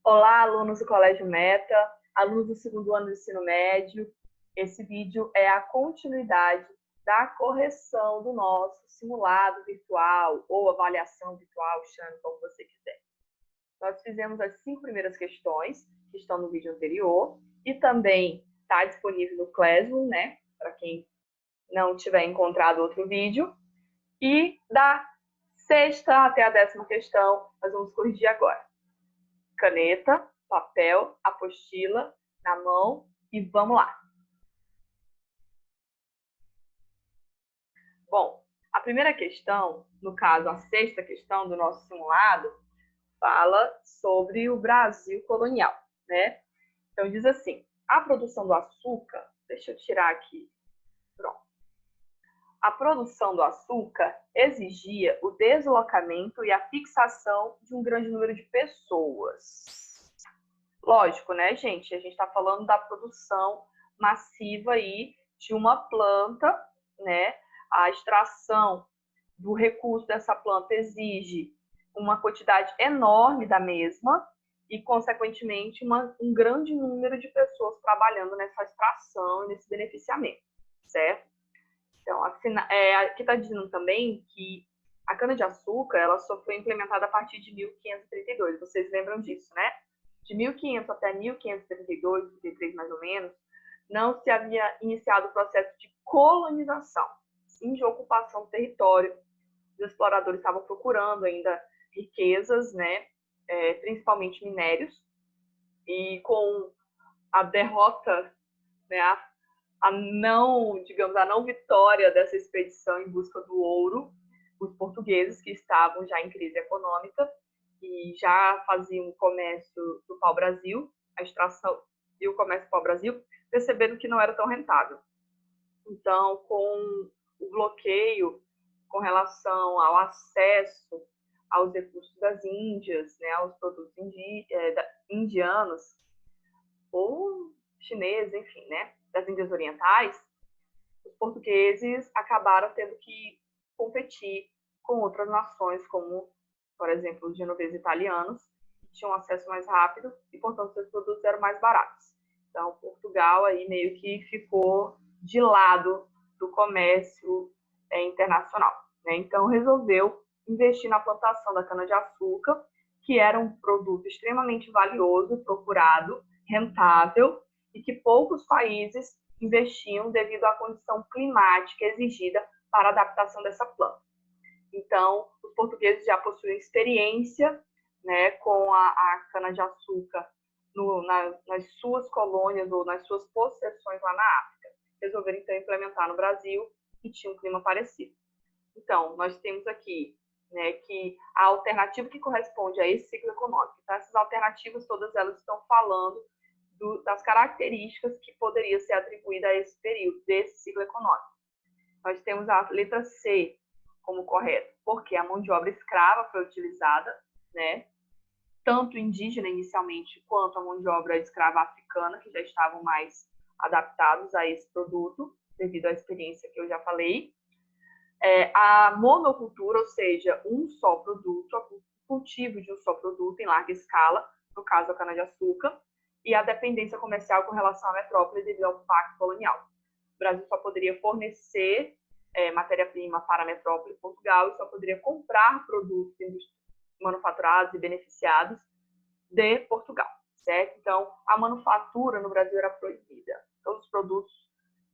Olá, alunos do Colégio Meta, alunos do segundo ano do ensino médio. Esse vídeo é a continuidade da correção do nosso simulado virtual ou avaliação virtual, chame como você quiser. Nós fizemos as 5 primeiras questões que estão no vídeo anterior e também está disponível no Classroom, né? Para quem não tiver encontrado outro vídeo. E da 6ª até a 10ª questão, nós vamos corrigir agora. Caneta, papel, apostila na mão e vamos lá. Bom, a primeira questão, no caso a 6ª questão do nosso simulado, fala sobre o Brasil colonial, né? Então diz assim, a produção do açúcar, deixa eu tirar aqui, pronto. A produção do açúcar exigia o deslocamento e a fixação de um grande número de pessoas. Lógico, né, gente? A gente está falando da produção massiva aí de uma planta, né? A extração do recurso dessa planta exige uma quantidade enorme da mesma e, consequentemente, um grande número de pessoas trabalhando nessa extração e nesse beneficiamento, certo? Então, aqui está dizendo também que a cana-de-açúcar ela só foi implementada a partir de 1532. Vocês lembram disso, né? De 1500 até 1532, 33 mais ou menos, não se havia iniciado o processo de colonização, sim de ocupação do território. Os exploradores estavam procurando ainda riquezas, né, principalmente minérios, e com a derrota, né, a não vitória dessa expedição em busca do ouro, os portugueses, que estavam já em crise econômica e já faziam o comércio do pau-brasil, a extração e o comércio do pau-brasil, percebendo que não era tão rentável. Então, com o bloqueio com relação ao acesso aos recursos das Índias, né, aos produtos indianos ou chineses, enfim, né, das Índias Orientais, os portugueses acabaram tendo que competir com outras nações, como, por exemplo, os genoveses italianos, que tinham acesso mais rápido e, portanto, seus produtos eram mais baratos. Então, Portugal aí meio que ficou de lado do comércio internacional, né? Então, resolveu investir na plantação da cana-de-açúcar, que era um produto extremamente valioso, procurado, rentável, e que poucos países investiam devido à condição climática exigida para a adaptação dessa planta. Então, os portugueses já possuem experiência, né, com a cana-de-açúcar nas suas colônias ou nas suas possessões lá na África. Resolveram, então, implementar no Brasil, que tinha um clima parecido. Então, nós temos aqui, né, que a alternativa que corresponde a esse ciclo econômico. Então, essas alternativas, todas elas estão falando das características que poderia ser atribuída a esse período, desse ciclo econômico. Nós temos a letra C como correta, porque a mão de obra escrava foi utilizada, né? Tanto indígena inicialmente, quanto a mão de obra escrava africana, que já estavam mais adaptados a esse produto, devido à experiência que eu já falei. A monocultura, ou seja, um só produto, o cultivo de um só produto em larga escala, no caso a cana-de-açúcar, e a dependência comercial com relação à metrópole devido ao pacto colonial. O Brasil só poderia fornecer matéria-prima para a metrópole de Portugal e só poderia comprar produtos manufaturados e beneficiados de Portugal, certo? Então, a manufatura no Brasil era proibida. Todos os produtos,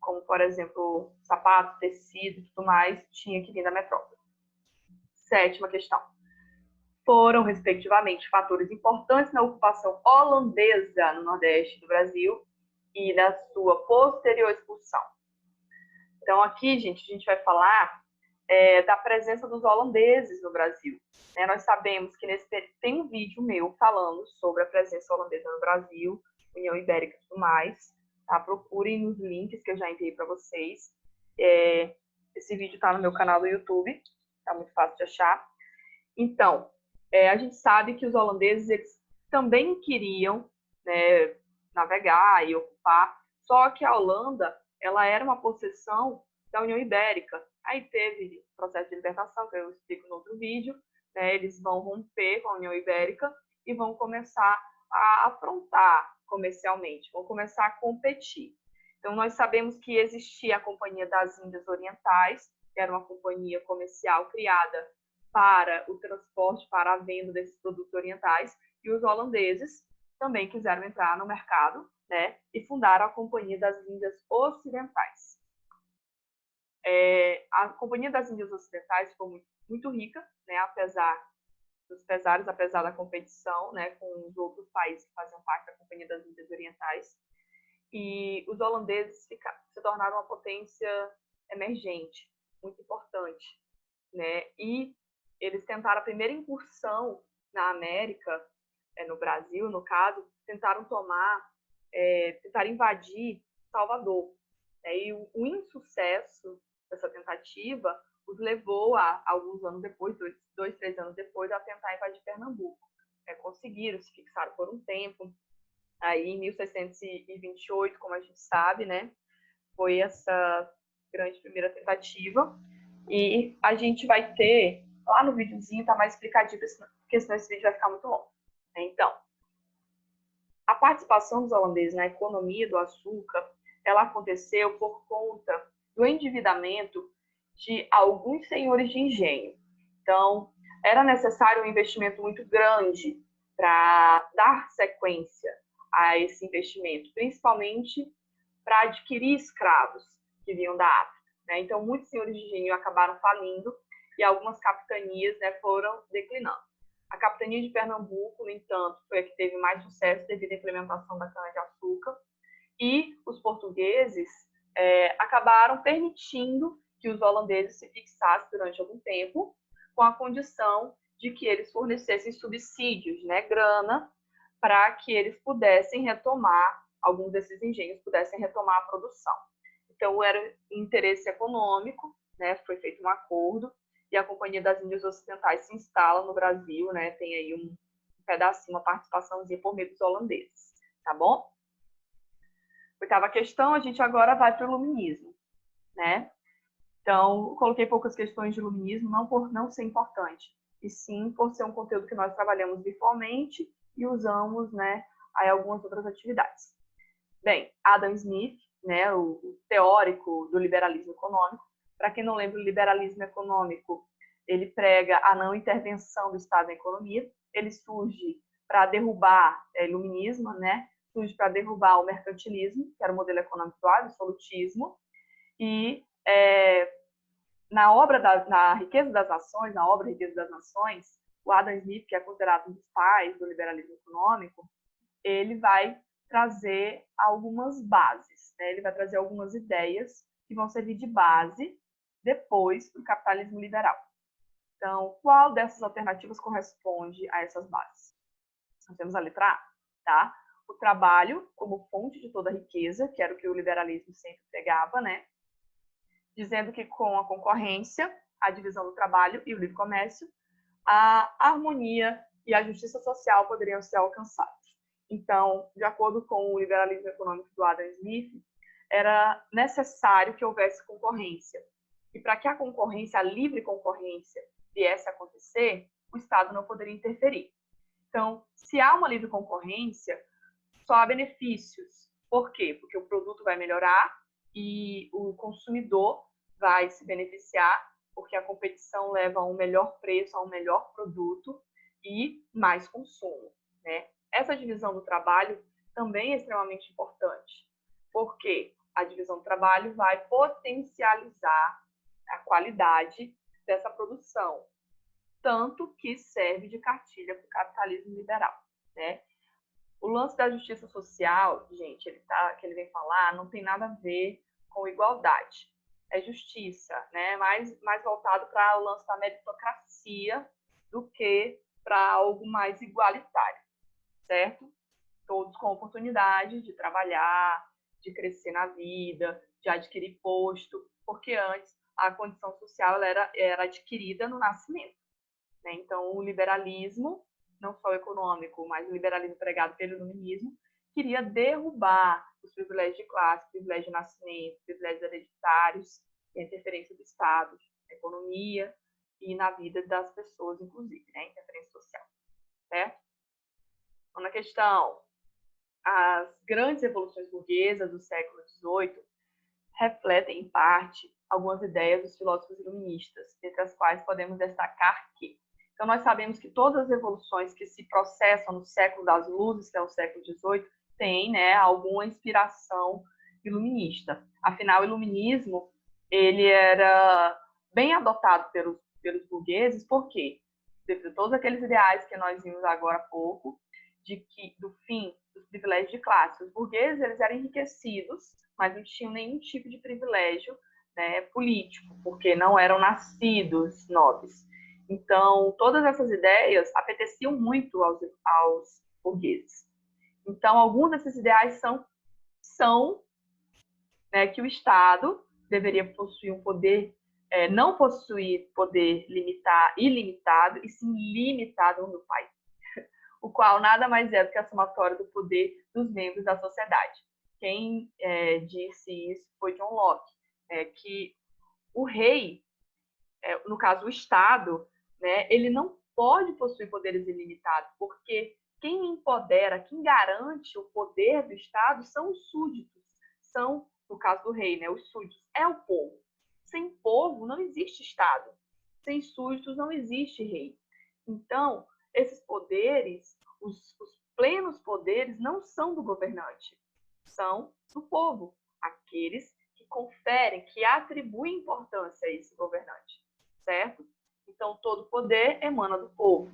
como, por exemplo, sapatos, tecido e tudo mais, tinha que vir da metrópole. 7ª questão. Foram, respectivamente, fatores importantes na ocupação holandesa no Nordeste do Brasil e na sua posterior expulsão. Então, aqui, gente, a gente vai falar da presença dos holandeses no Brasil. Né? Nós sabemos que tem um vídeo meu falando sobre a presença holandesa no Brasil, União Ibérica e tudo mais. Tá? Procurem nos links que eu já enviei para vocês. Esse vídeo está no meu canal do YouTube, está muito fácil de achar. Então, a gente sabe que os holandeses eles também queriam, né, navegar e ocupar, só que a Holanda ela era uma possessão da União Ibérica. Aí teve processo de libertação, que eu explico no outro vídeo, né, eles vão romper com a União Ibérica e vão começar a afrontar comercialmente, vão começar a competir. Então, nós sabemos que existia a Companhia das Índias Orientais, que era uma companhia comercial criada para o transporte, para a venda desses produtos orientais, e os holandeses também quiseram entrar no mercado, né, e fundaram a Companhia das Índias Ocidentais. A Companhia das Índias Ocidentais ficou muito rica, né, apesar dos pesares, apesar da competição, né, com os outros países que faziam parte da Companhia das Índias Orientais. E os holandeses se tornaram uma potência emergente, muito importante, né? E eles tentaram a primeira incursão na América, no Brasil, no caso, tentaram invadir Salvador. E o insucesso dessa tentativa os levou a, alguns anos depois, 3 anos depois, a tentar invadir Pernambuco. Conseguiram, se fixaram por um tempo. Aí, em 1628, como a gente sabe, né, foi essa grande primeira tentativa. E a gente vai ter, lá no videozinho, tá mais explicadinho, porque senão esse vídeo vai ficar muito longo. Então, a participação dos holandeses na economia do açúcar, ela aconteceu por conta do endividamento de alguns senhores de engenho. Então, era necessário um investimento muito grande para dar sequência a esse investimento, principalmente para adquirir escravos que vinham da África. Né? Então, muitos senhores de engenho acabaram falindo e algumas capitanias, né, foram declinando. A capitania de Pernambuco, no entanto, foi a que teve mais sucesso devido à implementação da cana-de-açúcar, e os portugueses acabaram permitindo que os holandeses se fixassem durante algum tempo, com a condição de que eles fornecessem subsídios, né, grana, para que eles pudessem retomar, alguns desses engenhos pudessem retomar a produção. Então, era interesse econômico, né, foi feito um acordo, e a Companhia das Índias Ocidentais se instala no Brasil, né, tem aí um pedacinho, uma participaçãozinha por meio dos holandeses, tá bom? Oitava questão, a gente agora vai para o iluminismo, né? Então, coloquei poucas questões de iluminismo, não por não ser importante, e sim por ser um conteúdo que nós trabalhamos virtualmente e usamos, né, aí algumas outras atividades. Bem, Adam Smith, né, o teórico do liberalismo econômico. Para quem não lembra, o liberalismo econômico, ele prega a não intervenção do Estado na economia. Ele surge para derrubar o iluminismo, né? Surge para derrubar o mercantilismo, que era o modelo econômico do absolutismo. E na Riqueza das Nações, na obra Riqueza das Nações, o Adam Smith, que é considerado um dos pais do liberalismo econômico, ele vai trazer algumas bases, né? Ele vai trazer algumas ideias que vão servir de base depois para o capitalismo liberal. Então, qual dessas alternativas corresponde a essas bases? Nós temos a letra A, tá? O trabalho como fonte de toda a riqueza, que era o que o liberalismo sempre pregava, né? Dizendo que com a concorrência, a divisão do trabalho e o livre comércio, a harmonia e a justiça social poderiam ser alcançadas. Então, de acordo com o liberalismo econômico do Adam Smith, era necessário que houvesse concorrência. E para que a concorrência, a livre concorrência, viesse a acontecer, o Estado não poderia interferir. Então, se há uma livre concorrência, só há benefícios. Por quê? Porque o produto vai melhorar e o consumidor vai se beneficiar, porque a competição leva a um melhor preço, a um melhor produto e mais consumo, né? Essa divisão do trabalho também é extremamente importante, porque a divisão do trabalho vai potencializar a qualidade dessa produção, tanto que serve de cartilha para o capitalismo liberal, né? O lance da justiça social, gente, que ele vem falar, não tem nada a ver com igualdade. É justiça, né? Mais voltado para o lance da meritocracia do que para algo mais igualitário, certo? Todos com oportunidade de trabalhar, de crescer na vida, de adquirir posto, porque antes a condição social era adquirida no nascimento, né? Então, o liberalismo, não só o econômico, mas o liberalismo pregado pelo iluminismo, queria derrubar os privilégios de classe, privilégios de nascimento, privilégios hereditários, e a interferência do Estado na economia e na vida das pessoas, inclusive, né? Interferência social, certo? Então, na questão, as grandes revoluções burguesas do século XVIII refletem, em parte, algumas ideias dos filósofos iluministas, entre as quais podemos destacar que, então, nós sabemos que todas as revoluções que se processam no século das luzes, que é o século XVIII, têm, né, alguma inspiração iluminista. Afinal, o iluminismo ele era bem adotado pelos burgueses, por quê? Devido a todos aqueles ideais que nós vimos agora há pouco, do fim dos privilégios de classe. Os burgueses eles eram enriquecidos, mas não tinham nenhum tipo de privilégio, né, político, porque não eram nascidos nobres. Então, todas essas ideias apeteciam muito aos burgueses. Então, alguns desses ideais são né, que o Estado deveria possuir um poder, não possuir poder ilimitado, e sim limitado no pai, o qual nada mais é do que a somatória do poder dos membros da sociedade. Quem disse isso foi John Locke, que o rei, no caso o Estado, né, ele não pode possuir poderes ilimitados, porque quem empodera, quem garante o poder do Estado são os súditos, são, no caso do rei, né, os súditos, é o povo. Sem povo não existe Estado, sem súditos não existe rei. Então, esses poderes, os plenos poderes, não são do governante, são do povo, aqueles que conferem, que atribuem importância a esse governante, certo? Então, todo poder emana do povo.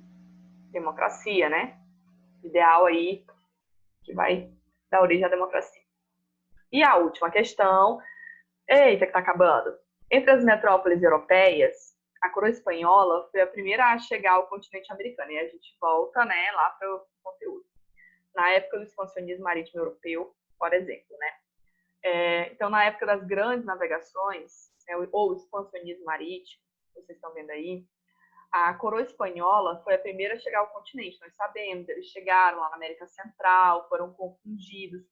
Democracia, né? Ideal aí que vai dar origem à democracia. E a última questão, eita, que tá acabando. Entre as metrópoles europeias, a coroa espanhola foi a primeira a chegar ao continente americano. E a gente volta, né, lá para o conteúdo. Na época do expansionismo marítimo europeu, por exemplo, né? Então, na época das grandes navegações, ou expansionismo marítimo, vocês estão vendo aí, a coroa espanhola foi a primeira a chegar ao continente. Nós sabemos, eles chegaram lá na América Central, foram confundidos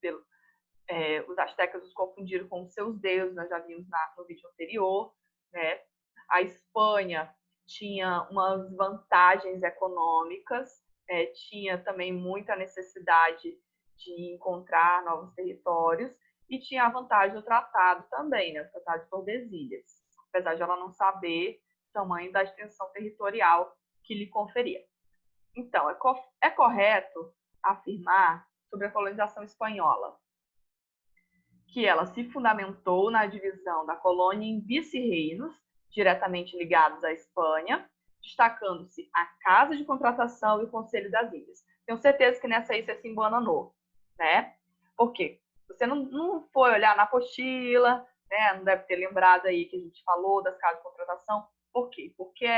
os astecas os confundiram com os seus deuses, nós já vimos no vídeo anterior, né? A Espanha tinha umas vantagens econômicas, tinha também muita necessidade de encontrar novos territórios e tinha a vantagem do tratado também, né? O Tratado de Tordesilhas, apesar de ela não saber o tamanho da extensão territorial que lhe conferia. Então, é correto afirmar sobre a colonização espanhola que ela se fundamentou na divisão da colônia em vice-reinos, diretamente ligados à Espanha, destacando-se a Casa de Contratação e o Conselho das Ilhas. Tenho certeza que nessa aí você se embananou, né? Por quê? Você não foi olhar na apostila, né? Não deve ter lembrado aí que a gente falou das casas de contratação. Por quê? Porque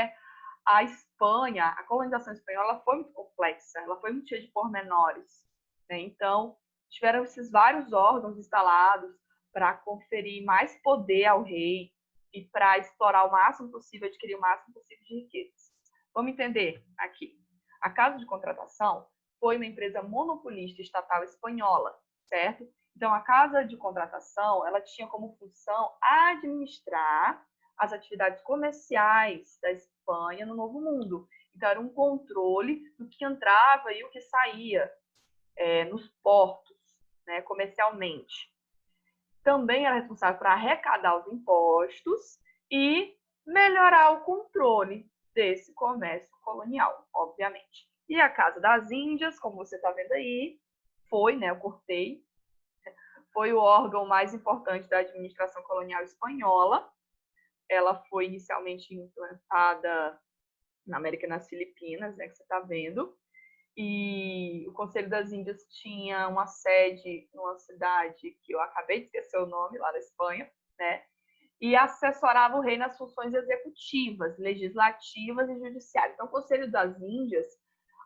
a Espanha, a colonização espanhola foi muito complexa, ela foi muito cheia de pormenores, né? Então, tiveram esses vários órgãos instalados para conferir mais poder ao rei e para explorar o máximo possível, adquirir o máximo possível de riquezas. Vamos entender aqui. A Casa de Contratação foi uma empresa monopolista estatal espanhola, certo? Então, a Casa de Contratação, ela tinha como função administrar as atividades comerciais da Espanha no Novo Mundo. Então, era um controle do que entrava e o que saía nos portos, né, comercialmente. Também era responsável por arrecadar os impostos e melhorar o controle desse comércio colonial, obviamente. E a Casa das Índias, como você está vendo aí, foi, né, eu cortei, foi o órgão mais importante da administração colonial espanhola. Ela foi inicialmente implantada na América e nas Filipinas, né, que você está vendo. E o Conselho das Índias tinha uma sede numa cidade que eu acabei de esquecer o nome, lá na Espanha, né? E assessorava o rei nas funções executivas, legislativas e judiciárias. Então, o Conselho das Índias,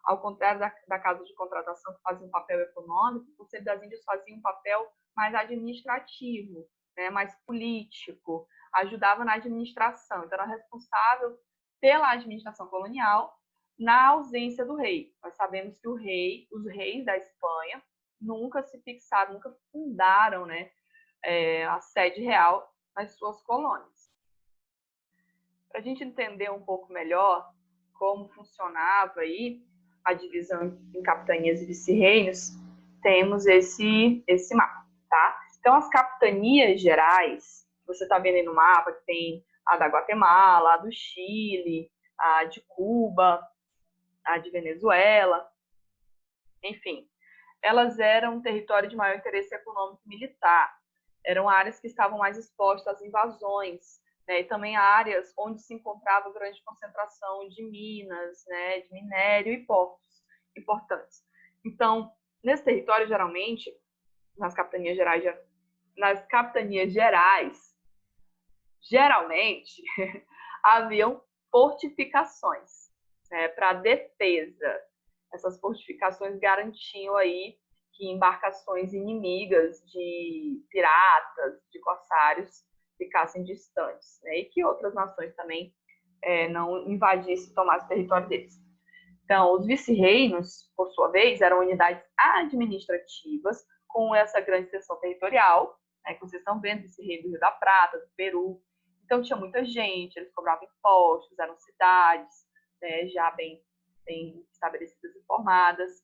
ao contrário da Casa de Contratação, que fazia um papel econômico, o Conselho das Índias fazia um papel mais administrativo, né? Mais político, ajudava na administração. Então, era responsável pela administração colonial na ausência do rei. Nós sabemos que os reis da Espanha nunca se fixaram, nunca fundaram, né, a sede real nas suas colônias. Para a gente entender um pouco melhor como funcionava aí, a divisão em capitanias e vice-reinos, temos esse mapa, tá? Então, as capitanias gerais, você está vendo aí no mapa que tem a da Guatemala, a do Chile, a de Cuba, a de Venezuela, enfim, elas eram um território de maior interesse econômico e militar. Eram áreas que estavam mais expostas às invasões, né, e também áreas onde se encontrava grande concentração de minas, né, de minério e portos importantes. Então, nesse território, geralmente, nas capitanias gerais, geralmente, haviam fortificações, né, para defesa. Essas fortificações garantiam aí que embarcações inimigas de piratas, de corsários, ficassem distantes, né, e que outras nações também não invadissem e tomassem o território deles. Então, os vice-reinos, por sua vez, eram unidades administrativas com essa grande extensão territorial, né, que vocês estão vendo, vice-reino do Rio da Prata, do Peru. Então, tinha muita gente, eles cobravam impostos, eram cidades, né, já bem estabelecidas e formadas.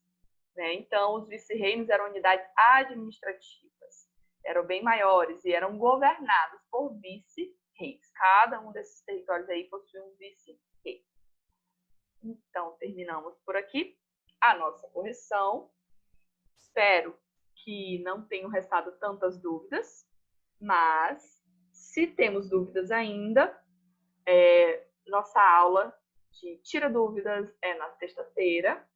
Né? Então, os vice-reinos eram unidades administrativas, eram bem maiores e eram governados por vice-reis. Cada um desses territórios aí possuía um vice-rei. Então, terminamos por aqui a nossa correção. Espero que não tenham restado tantas dúvidas, mas se temos dúvidas ainda, nossa aula de Tira Dúvidas é na sexta-feira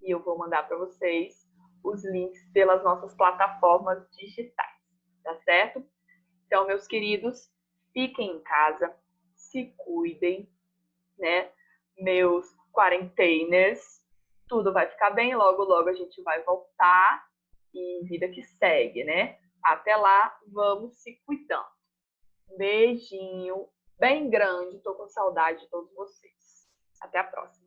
e eu vou mandar para vocês os links pelas nossas plataformas digitais, tá certo? Então, meus queridos, fiquem em casa, se cuidem, né? Meus quarenteners, tudo vai ficar bem, logo, logo a gente vai voltar e vida que segue, né? Até lá, vamos se cuidando. Um beijinho bem grande, tô com saudade de todos vocês. Até a próxima.